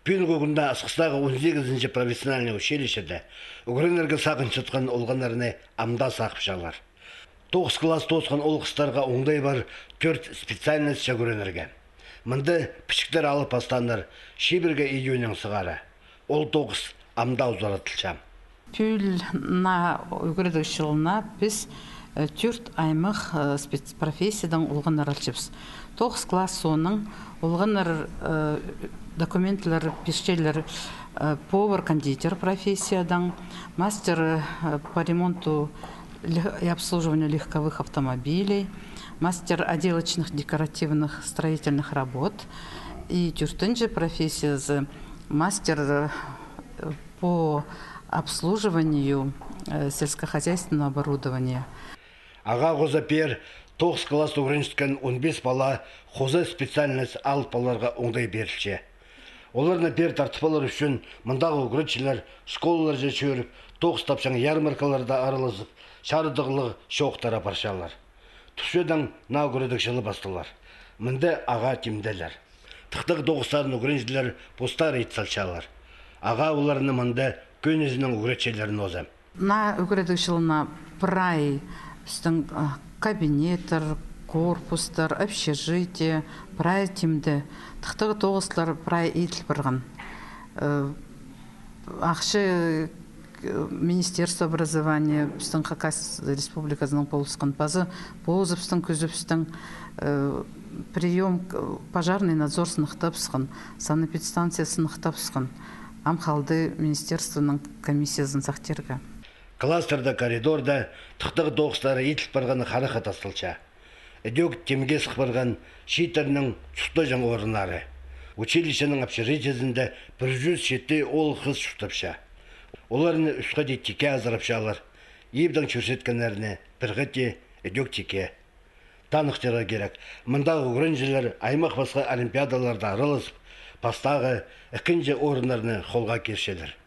Бүгінгі күнде Асқыстағы 18-ші профессиональный училищеде Украинерге сақын çıtқан олғанарыны амда сақпшалар. 9 класс тосқан олғыстарға оңдай бар 4 специальность Украинерге. Мынды пішіктер алып астандар шибірге июнен сығары. Ол 9 амда ұзаратылшам. Пүл на Украинерге жылына біз 4 аймақ профессиядан олғанар алчыбыз. 9 класс соның олғанар документлер, пешчелер повар-кондитер профессиядан, мастер по ремонту и обслуживанию легковых автомобилей, мастер отделочных декоративных строительных работ и тюртынжи профессия мастер по обслуживанию сельскохозяйственного оборудования. Аға ғозапер 9 класс украинскан 15 бала хоза специальность алып баларға оңдай берілші. Оларына бер тартыпалар үшін мұндағы үгірітшілер школалар жечөріп, 9 тапшан ярмаркаларда аралызып, шарыдығылығы шоқтара баршалар. Түшеден на үгірідік жылы бастылар. Мынды аға тимделер. Тықтық 9-тарын үгіріншілер постар етсалшалар. Аға оларыны мынды көнізінің үгірітшілерін озам. На үгірідік жылына прай үстің кабинеттер, корпустар, общежитие, прай тимді. Тықтығы 9-лар прай етіл бірған. Ақшы Министерство образования, үстің Хакас республикасының полысқан пазы, боз үстің күзіп үстің прием пожарный надзор сынықтапсқан, санэпидстанция сынықтапсқан. Амхалды Министерствоның комиссиясын сақтергі. Кластерда, коридорда тықтығы 9-лары етіл бірғаны қарақат астылша. Эдек темге сықпырған шитерінің сұқты жаң орынары. Училищенің общежитиесінде 107 ол қыз шұқтапша. Оларыны үсқа де теке азырапшалар. Ебдің чөрсеткенлеріне біргі де эдек теке. Танықтыға керек. Мұндағы үгіріншілер аймақ басқа олимпиадаларда аралысып, бастағы ikkinchi o'rinlarni qo'lga kirishdilar.